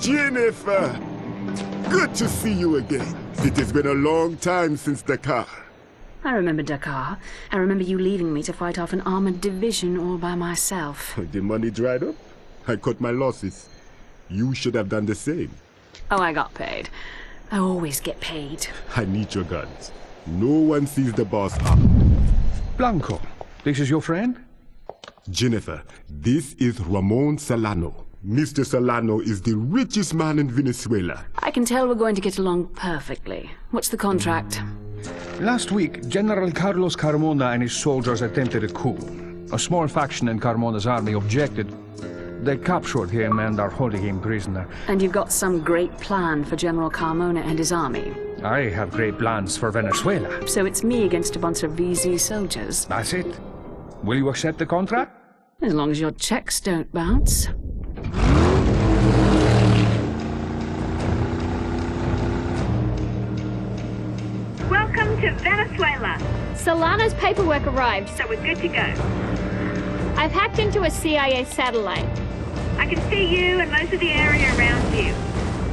Jennifer! Good to see you again. It has been a long time since Dakar. I remember Dakar. I remember you leaving me to fight off an armored division all by myself. The money dried up. I cut my losses. You should have done the same. Oh, I got paid. I always get paid. I need your guns. No one sees the boss up. Blanco, this is your friend? Jennifer, this is Ramon Solano. Mr. Solano is the richest man in Venezuela. I can tell we're going to get along perfectly. What's the contract? Last week, General Carlos Carmona and his soldiers attempted a coup. A small faction in Carmona's army objected. They captured him and are holding him prisoner. And you've got some great plan for General Carmona and his army. I have great plans for Venezuela. So it's me against a bunch of VZ soldiers. That's it. Will you accept the contract? As long as your checks don't bounce. Welcome to Venezuela. Solano's paperwork arrived. So we're good to go. I've hacked into a CIA satellite. I can see you and most of the area around you.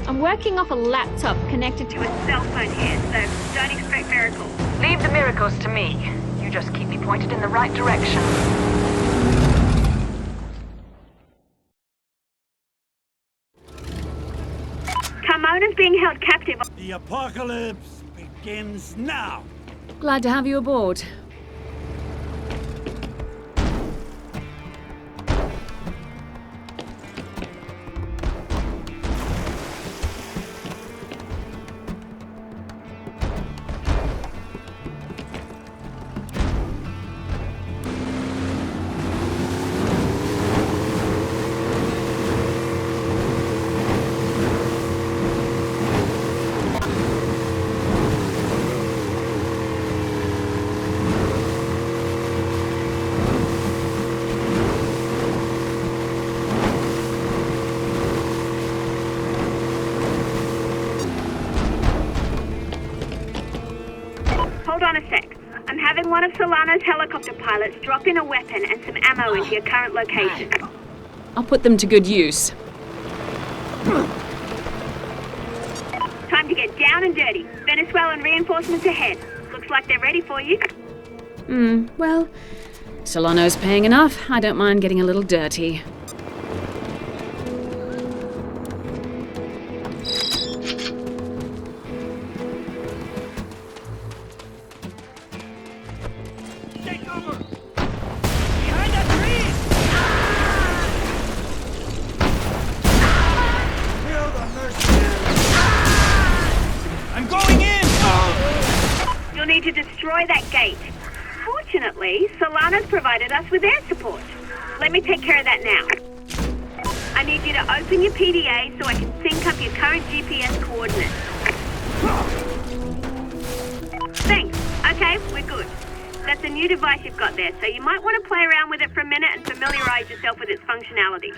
I'm working off a laptop connected to To a cell phone here, so don't expect miracles. Leave the miracles to me. You just keep me pointed in the right direction. Carmona's being held captive. The apocalypse begins now. Glad to have you aboard. Hold on a sec. I'm having one of Solano's helicopter pilots drop in a weapon and some ammo into your current location. I'll put them to good use. Time to get down and dirty. Venezuelan reinforcements ahead. Looks like they're ready for you. Well, Solano's paying enough. I don't mind getting a little dirty. Take over! Behind that tree! Kill the mercenaries! I'm going in! You'll need to destroy that gate. Fortunately, Solano's provided us with air support. Let me take care of that now. I need you to open your PDA so I can sync up your current GPS coordinates. Thanks. Okay, we're good. That's a new device you've got there, so you might want to play around with it for a minute and familiarize yourself with its functionality.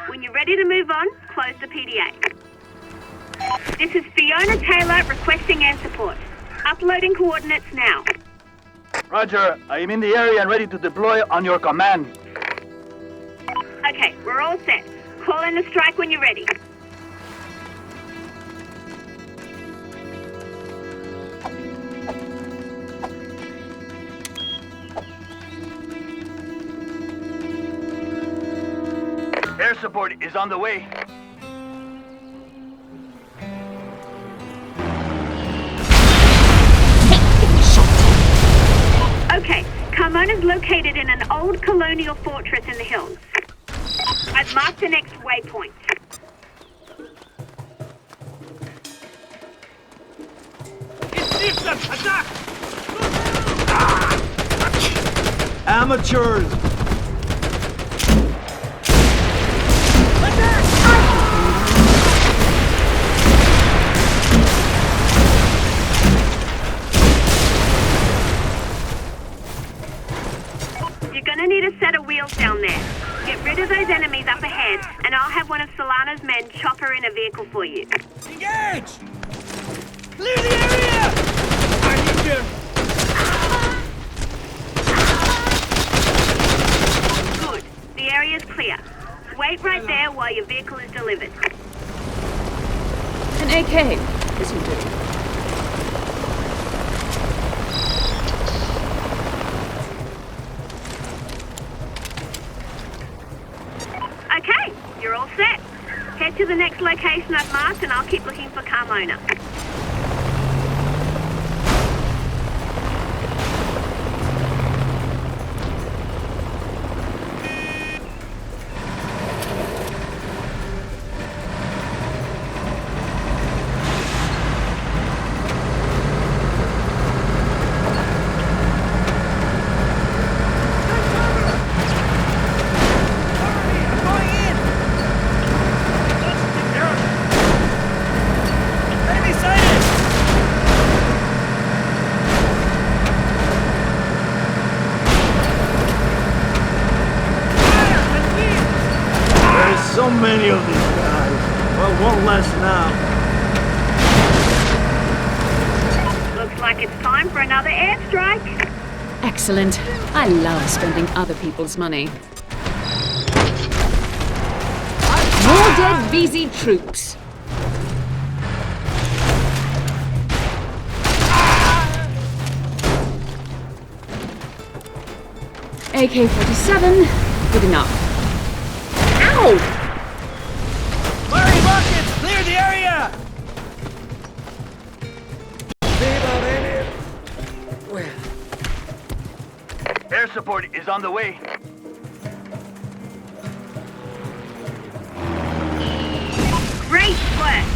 When you're ready to move on, close the PDA. This is Fiona Taylor requesting air support. Uploading coordinates now. Roger, I am in the area and ready to deploy on your command. Okay, we're all set. Call in the strike when you're ready. Air support is on the way. Okay, Carmona's located in an old colonial fortress in the hills. I've marked the next waypoint. Watch them! Attack! Amateurs! You're gonna need a set of wheels down there. Get rid of those enemies up ahead, and I'll have one of Solano's men chopper in a vehicle for you. Engage! Clear the area! I need you! Good. The area's clear. Wait right there while your vehicle is delivered. An AK. This will do. Okay, you're all set. Head to the next location I've marked, and I'll keep looking for Carmona. So many of these guys. Well, one less now. Looks like it's time for another airstrike. Excellent. I love spending other people's money. More dead VZ troops. AK-47. Good enough. Ow! Murray rockets! Clear the area! Air support is on the way. Great work.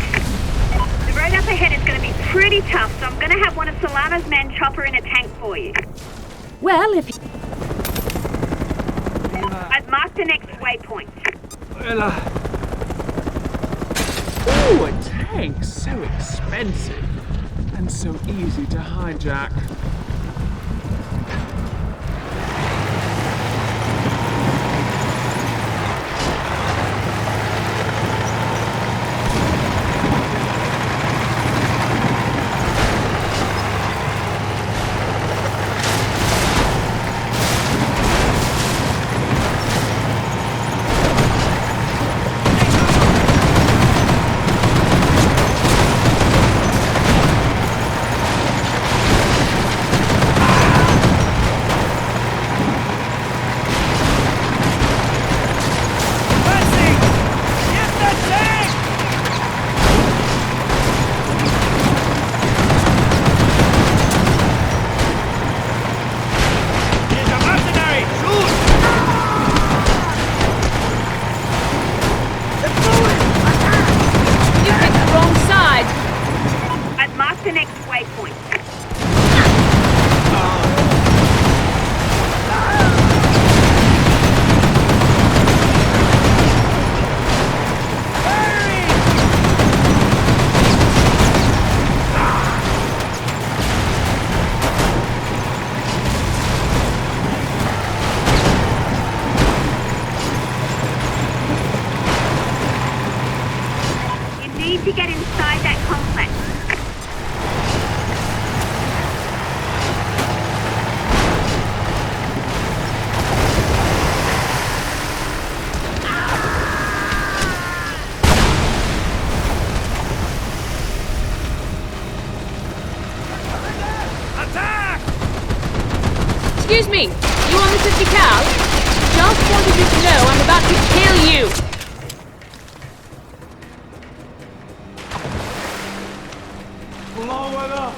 The road up ahead is going to be pretty tough, so I'm going to have one of Solano's men chopper in a tank for you. Well, if... I've marked the next waypoint. Well, ooh, a tank! So expensive. And so easy to hijack. The next waypoint. You need to get inside that complex. Excuse me, you on the 50 cal? Just wanted you to know I'm about to kill you! Blow it up!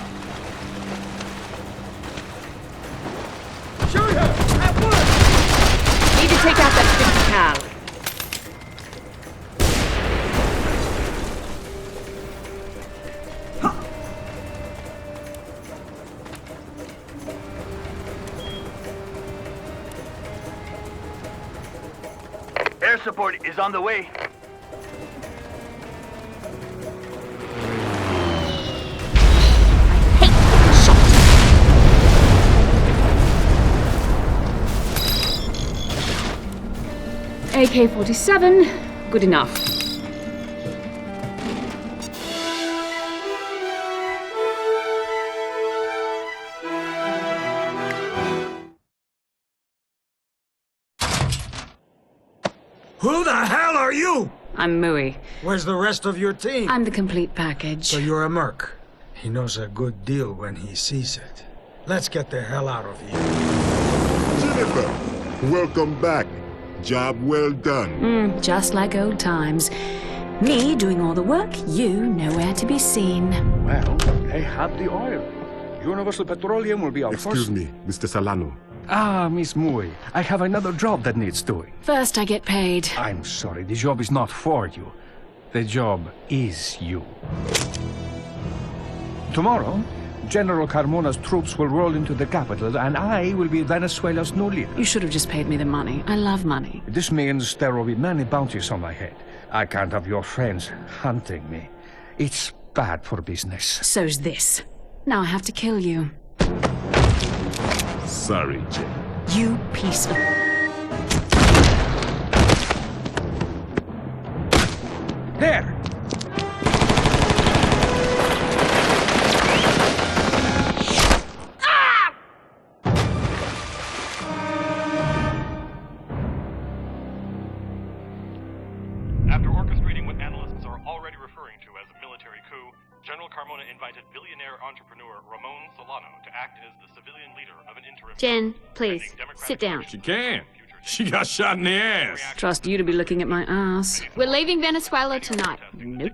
Shoot her! At once! Need to take out that 50 cal. Air support is on the way. AK-47, good enough. Who the hell are you? I'm Mui. Where's the rest of your team? I'm the complete package. So you're a merc. He knows a good deal when he sees it. Let's get the hell out of here. Jennifer, welcome back. Job well done. Just like old times. Me doing all the work, you nowhere to be seen. Well, they have the oil. Universal Petroleum will be our Excuse first... me, Mr. Solano. Ah, Miss Mui, I have another job that needs doing. First I get paid. I'm sorry, the job is not for you. The job is you. Tomorrow, General Carmona's troops will roll into the capital, and I will be Venezuela's new leader. You should have just paid me the money. I love money. This means there will be many bounties on my head. I can't have your friends hunting me. It's bad for business. So's this. Now I have to kill you. Sorry, Jen. You piece of... There! After orchestrating what analysts are already referring to as a military coup, General Carmona invited billionaire entrepreneur Ramon Solano to act as the civilian leader of an interim... Jen, please, sit down. She can. She got shot in the ass. Trust you to be looking at my ass. We're leaving Venezuela tonight. Nope.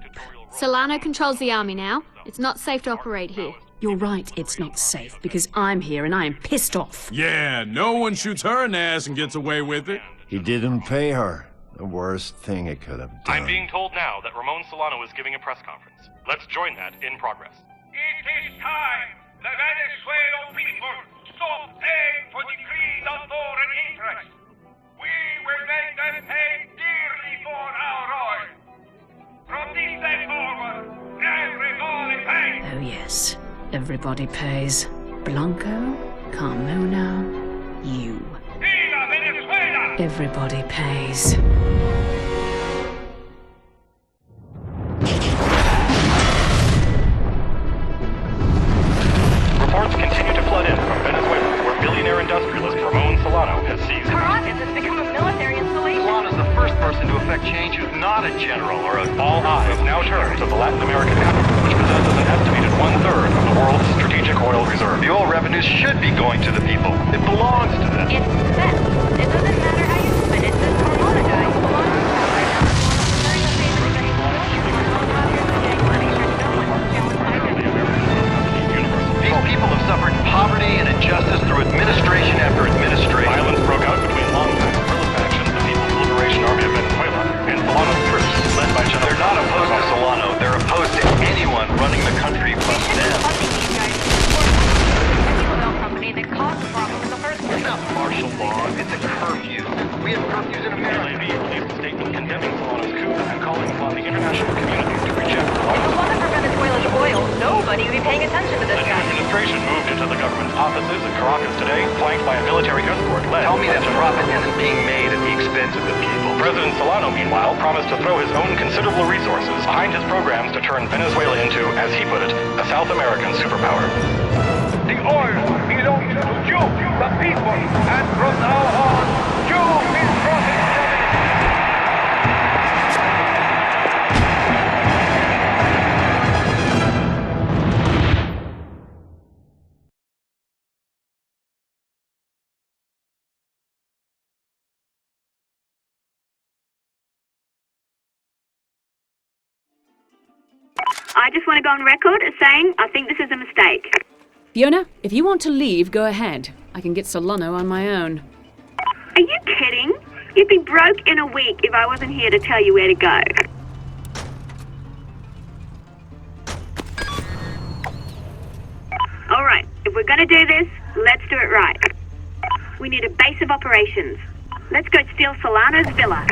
Solano controls the army now. It's not safe to operate here. You're right, it's not safe, because I'm here and I am pissed off. Yeah, no one shoots her in the ass and gets away with it. He didn't pay her. The worst thing he could have done. I'm being told now that Ramon Solano is giving a press conference. Let's join that in progress. It is time the Venezuelan people stop paying for the greed of foreign interests. We will make them pay dearly for our oil. From this day forward, everybody pays. Oh yes, everybody pays. Blanco, Carmona, you. Viva Venezuela! Everybody pays. Reports continue to flood in from Venezuela, where billionaire industrialist Ramon Solano has seized... Caracas has become a military installation. Solano's the first person to effect change who's not a general or a... All eyes now turn to the Latin American capital, which possesses an estimated one-third of the world's strategic oil reserve. The oil revenues should be going to the people. It belongs to them. It's them. It doesn't matter how you spin it. This Carmona guy belongs to power right now. These people have suffered poverty and injustice through administration after administration. Violence broke out between longtime guerrilla factions, the People's Liberation Army of Venezuela, and Solano's troops, led by General... They're not opposed to Solano. They're opposed to anyone running the country but them. That caused the problem in the first place. It's not martial law. It's a curfew. We have curfews in America. The released a statement condemning Solano's coup and calling upon the international community to reject the law. If it wasn't for Venezuela's oil, nobody would be paying attention to this The guy. administration moved into the government's offices in Caracas today, flanked by a military escort led... Tell me that profit isn't being made at the expense of the people. President Solano, meanwhile, promised to throw his own considerable resources behind his programs to turn Venezuela into, as he put it, a South American superpower. The oil belongs to you, the people, and from now on, you will profit from it. I just want to go on record as saying I think this is a mistake. Fiona, if you want to leave, go ahead. I can get Solano on my own. Are you kidding? You'd be broke in a week if I wasn't here to tell you where to go. All right, if we're going to do this, let's do it right. We need a base of operations. Let's go steal Solano's villa.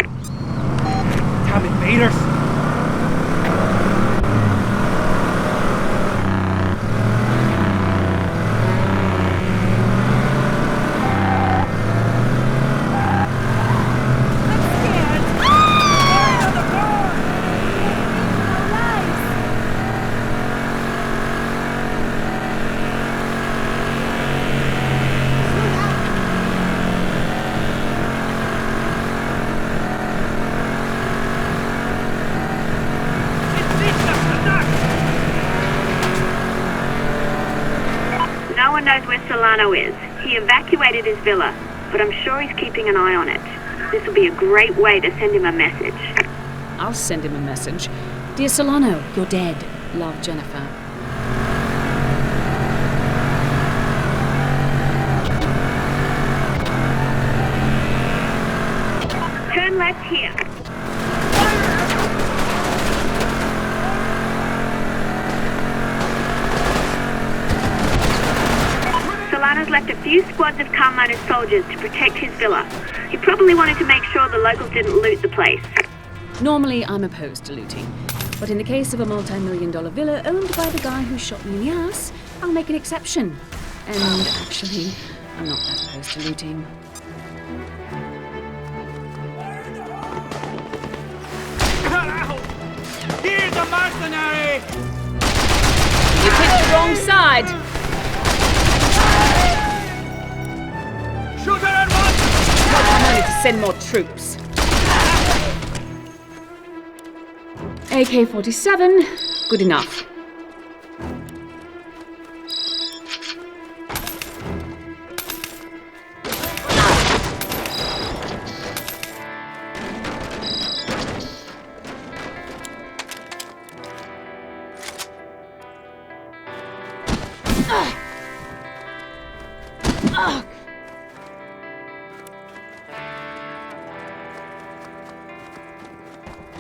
Damn invaders! No one knows where Solano is. He evacuated his villa, but I'm sure he's keeping an eye on it. This will be a great way to send him a message. I'll send him a message. Dear Solano, you're dead. Love, Jennifer. Turn left here. Solano's left a few squads of Carmona's soldiers to protect his villa. He probably wanted to make sure the locals didn't loot the place. Normally, I'm opposed to looting. But in the case of a multi-million-dollar villa owned by the guy who shot me in the ass, I'll make an exception. And actually, I'm not that opposed to looting. Here's a mercenary! You picked the wrong side! Shoot her at once! I need to send more troops. AK-47, good enough.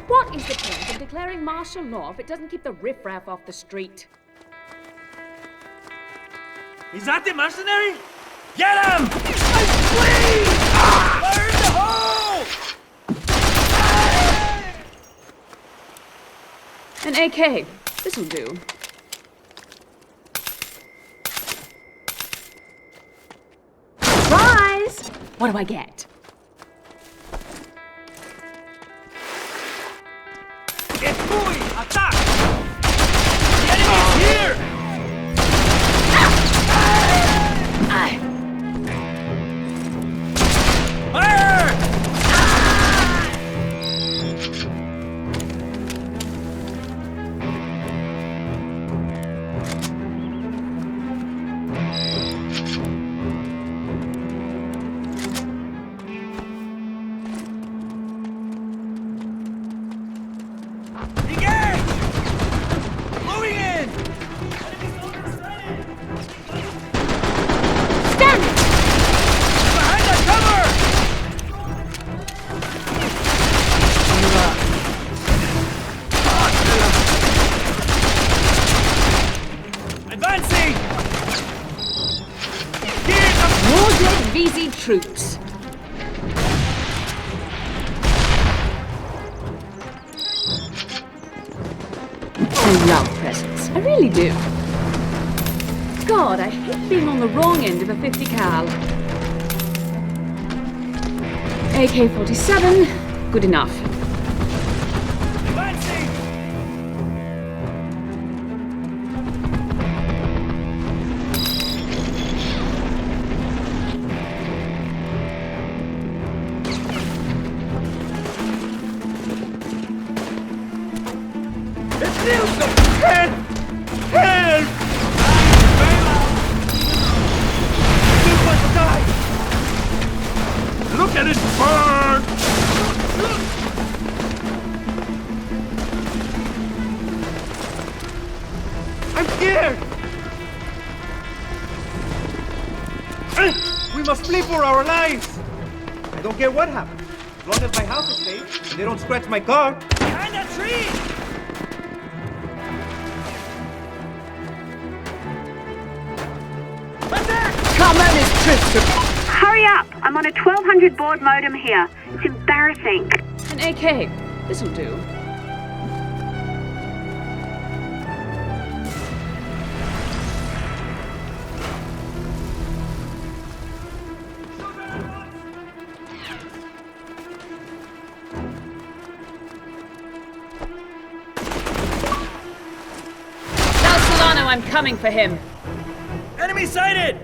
What is the point of declaring martial law if it doesn't keep the riffraff off the street? Is that the mercenary? Get him! Please! Fire in the hole! An AK. This'll do. Surprise! What do I get? It's moving! Attack! The enemy's here! Fire! Engage! Moving in! Stand! Behind that cover! Advancing! Here's a More dead VZ troops. I love presents. I really do. God, I hate being on the wrong end of a 50 cal. AK-47, good enough. advancing! It's new! Help! Help! This must die! Look at it burn! I'm scared! We must flee for our lives! I don't care what happens. As long as my house is safe and they don't scratch my car. Behind that tree! Carmona's troops are... Hurry up! I'm on a 1200 baud modem here. It's embarrassing. An AK. This'll do. Tell Solano I'm coming for him. Enemy sighted!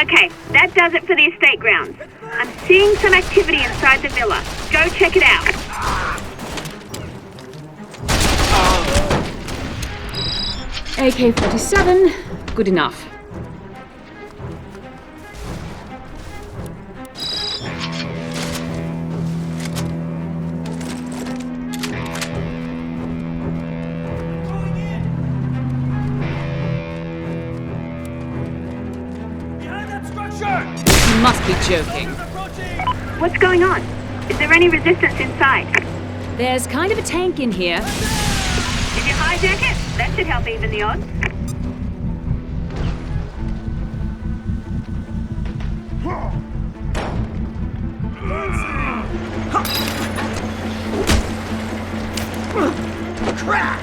Okay, that does it for the estate grounds. I'm seeing some activity inside the villa. Go check it out. AK-47, good enough. You must be joking. What's going on? Is there any resistance inside? There's kind of a tank in here. Did you hijack it? That should help even the odds. Crack!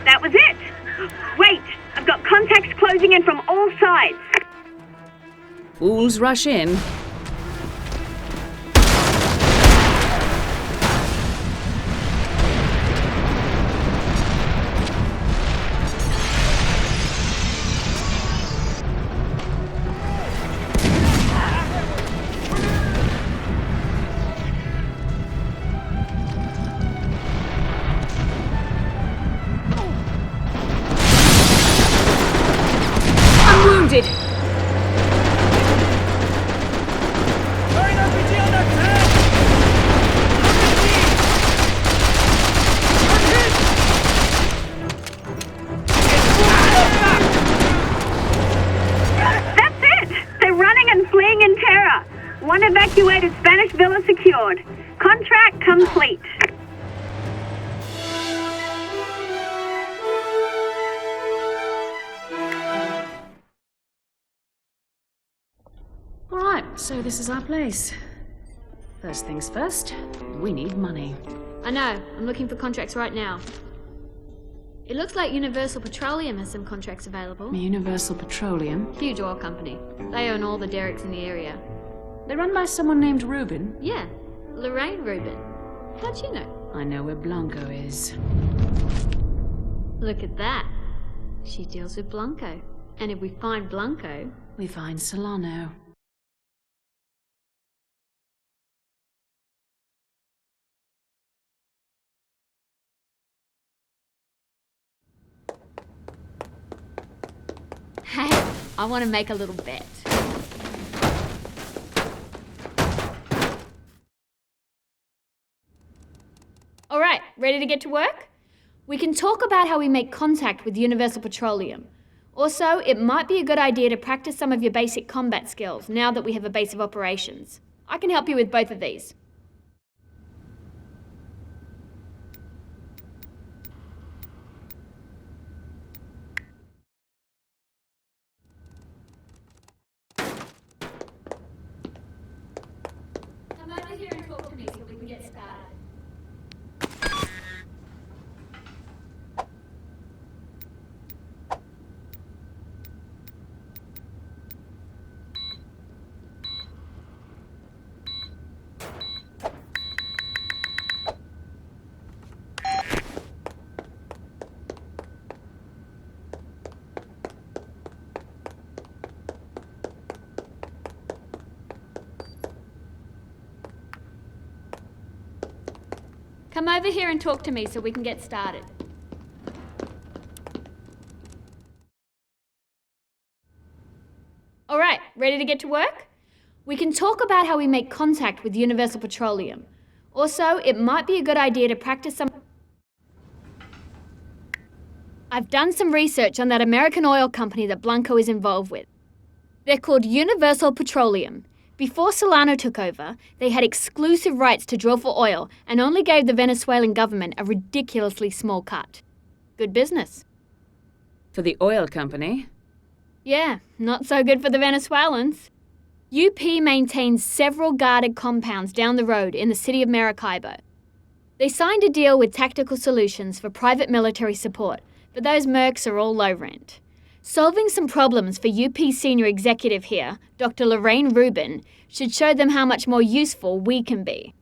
That was it! Wait! I've got contacts closing in from all sides. Fools rush in. I'm wounded. That's it! They're running and fleeing in terror. One evacuated Spanish villa secured. Contract complete. Alright, so this is our place. First things first, we need money. I know. I'm looking for contracts right now. It looks like Universal Petroleum has some contracts available. Universal Petroleum. Huge oil company. They own all the derricks in the area. They're run by someone named Rubin. Yeah, Lorraine Rubin. How'd you know? I know where Blanco is. Look at that. She deals with Blanco. And if we find Blanco... We find Solano. Hey, I want to make a little bet. All right, ready to get to work? We can talk about how we make contact with Universal Petroleum. Also, it might be a good idea to practice some of your basic combat skills now that we have a base of operations. I can help you with both of these. Come over here and talk to me so we can get started. Come over here and talk to me so we can get started. All right, ready to get to work? We can talk about how we make contact with Universal Petroleum. Also, it might be a good idea to practice some... I've done some research on that American oil company that Blanco is involved with. They're called Universal Petroleum. Before Solano took over, they had exclusive rights to drill for oil and only gave the Venezuelan government a ridiculously small cut. Good business. For the oil company? Yeah, not so good for the Venezuelans. UP maintains several guarded compounds down the road in the city of Maracaibo. They signed a deal with Tactical Solutions for private military support, but those mercs are all low rent. Solving some problems for UP senior executive here, Dr. Lorraine Rubin, should show them how much more useful we can be.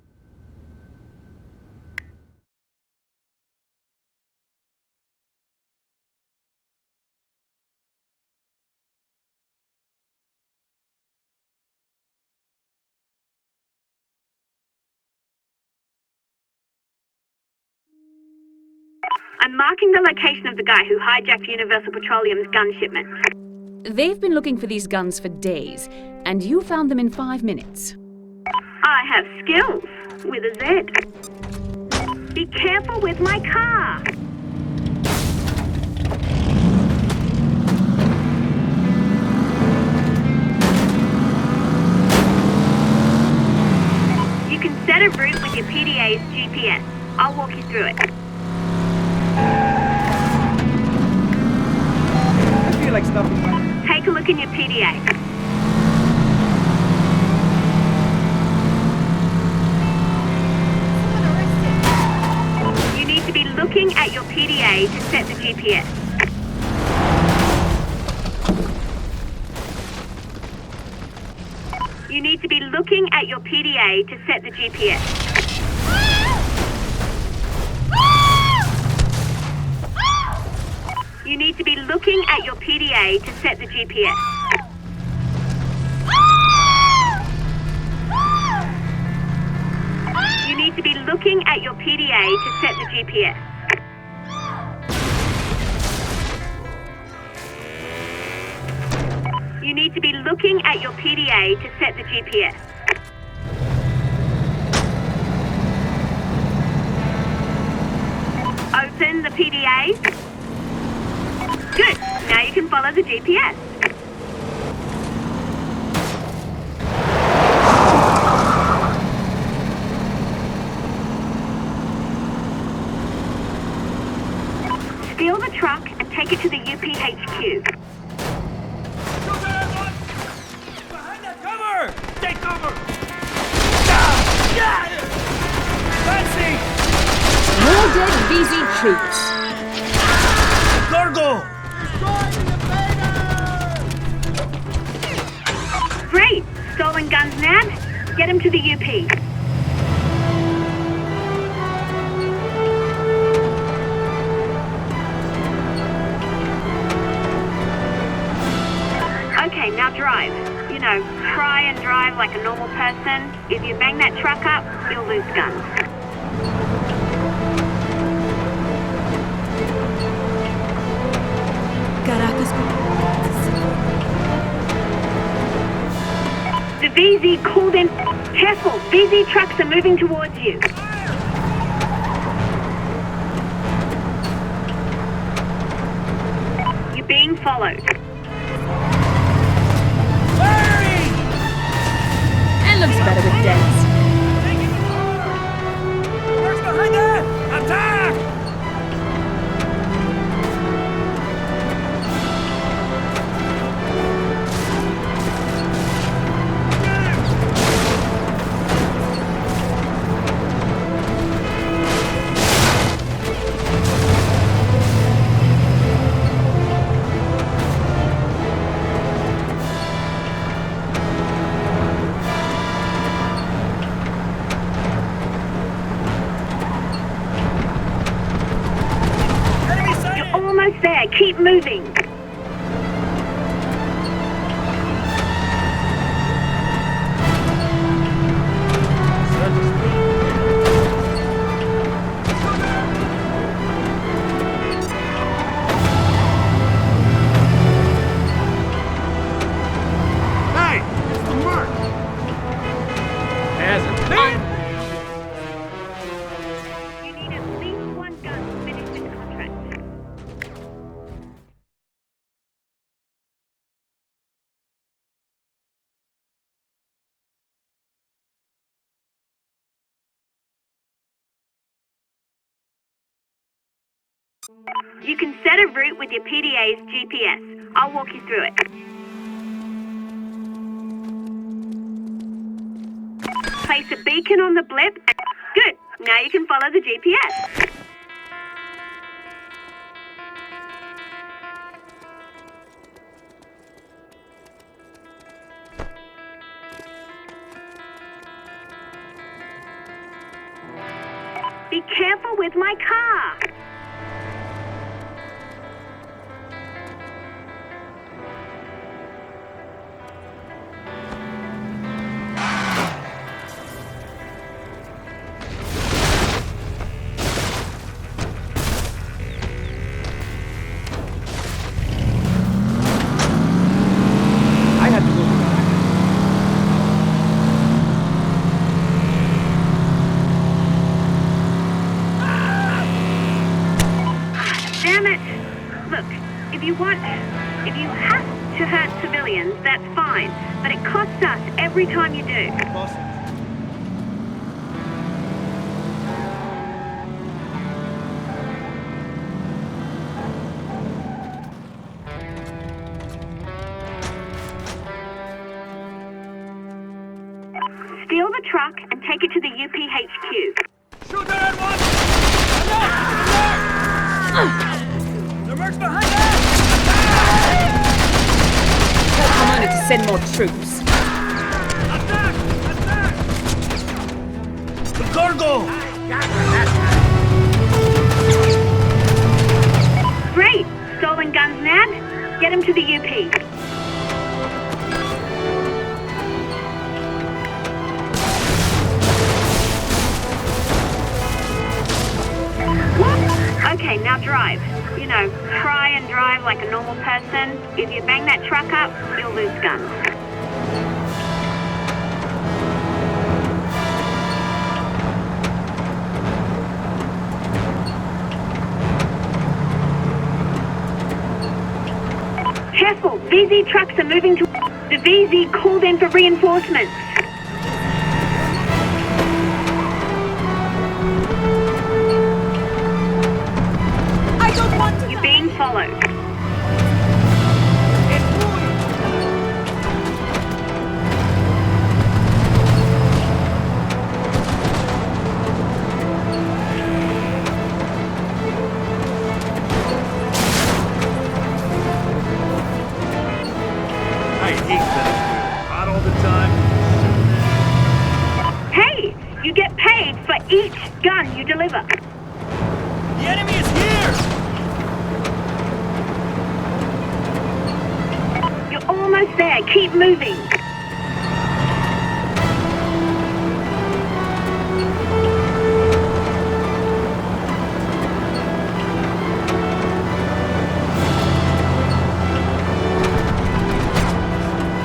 I'm marking the location of the guy who hijacked Universal Petroleum's gun shipment. They've been looking for these guns for days, and you found them in 5 minutes. I have skills, with a Z. Be careful with my car. You can set a route with your PDA's GPS. I'll walk you through it. I feel like stopping by. Take a look in your PDA. You need to be looking at your PDA to set the GPS. You need to be looking at your PDA to set the GPS. You need to be looking at your PDA to set the GPS. You need to be looking at your PDA to set the GPS. You need to be looking at your PDA to set the GPS. Open the PDA. Good. Now you can follow the GPS. Steal the truck and take it to the UPHQ. Behind that cover! Take cover! Fancy! More dead VZ troops. Cargo! Great! Stolen guns nabbed. Get him to the UP. Okay, now drive. You know, try and drive like a normal person. If you bang that truck up, you'll lose guns. The VZ called in. Careful, VZ trucks are moving towards you. You're being followed. It looks better with dents. Where's behind that? Attack! There, keep moving. Hey, it's the mark. Hasn't been. You need at least one gun to finish this contract. You can set a route with your PDA's GPS. I'll walk you through it. Place a beacon on the blip. Good. Now you can follow the GPS. Be careful with my car. I had to go. Damn it! Look, if you have to hurt civilians, that's fine. But it costs us every time you do. Steal the truck and take it to the UPHQ. Shoot her at once! They're marched behind us! Tell Commander to send more troops. Attack! Attack! The cargo! Great! Stolen guns, Nad. Get him to the UP. Okay, now drive. You know, try and drive like a normal person. If you bang that truck up, you'll lose guns. Careful! VZ trucks are moving to... The VZ called in for reinforcements. You're being followed. I hate that. Hot all the time. Hey! You get paid for each gun you deliver. The enemy is here! You're almost there. Keep moving.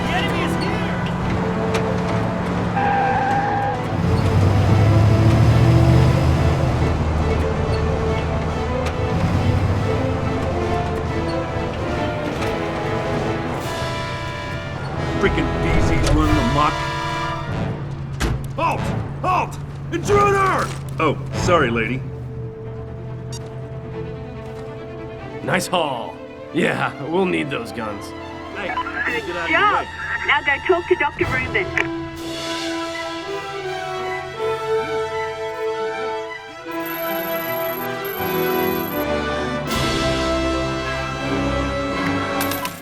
The enemy is here! Freaking BZ's running amok. Halt! Halt! Intruder! Oh, sorry, lady. Nice haul. Yeah, we'll need those guns. Hey, Good get out of your job. way. Now go talk to Dr. Rubin.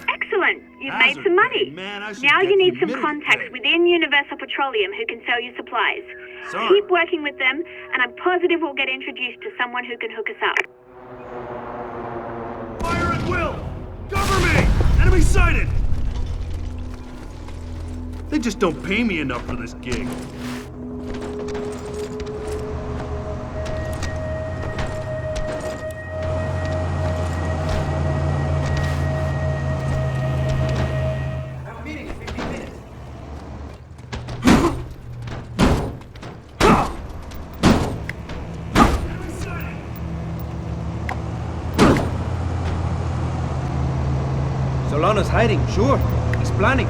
Excellent. You've made some money. Man, I should Now get you need some minute contacts pay. within Universal Petroleum who can sell you supplies. Sorry. Keep working with them, and I'm positive we'll get introduced to someone who can hook us up. Fire at will! Cover me! Enemy sighted! They just don't pay me enough for this gig. Solano's hiding, sure. He's planning.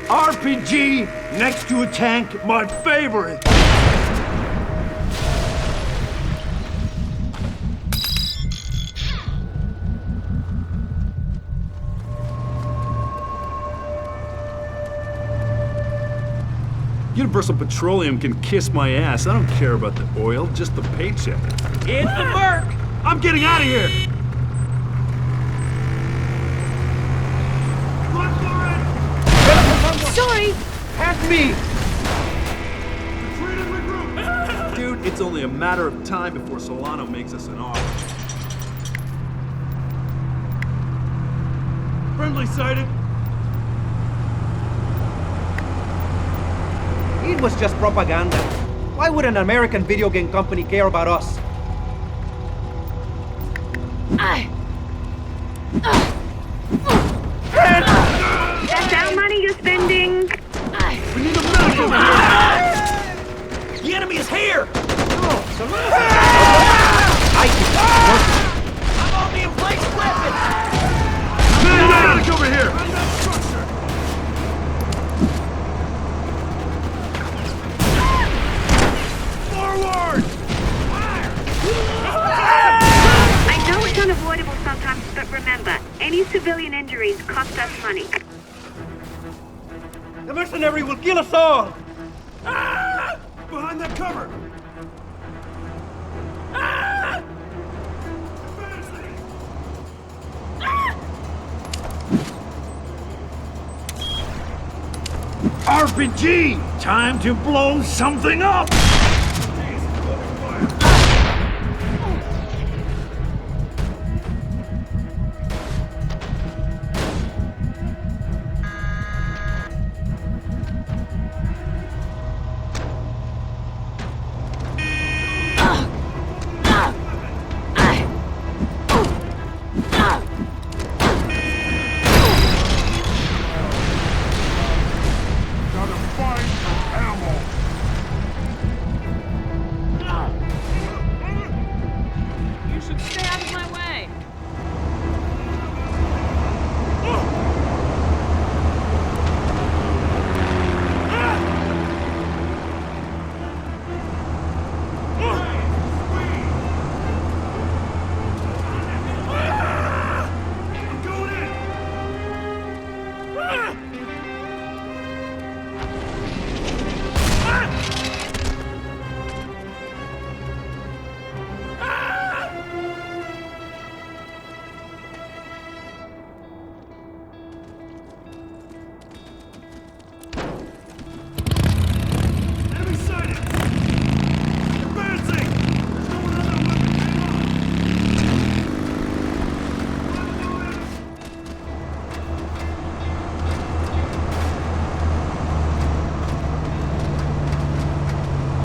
RPG next to a tank, my favorite. Universal Petroleum can kiss my ass. I don't care about the oil, just the paycheck. It's the mark! I'm getting out of here! Sorry! Help me! Dude, it's only a matter of time before Solano makes us an offer. Friendly sighted. It was just propaganda. Why would an American video game company care about us? That's our money you're spending. We need a medical here. The enemy is here. I'm on the emplaced weapon. Medic over here! Forward! I know it's unavoidable sometimes, but remember, any civilian injuries cost us money. The mercenary will kill us all! Behind that cover! RPG! Time to blow something up!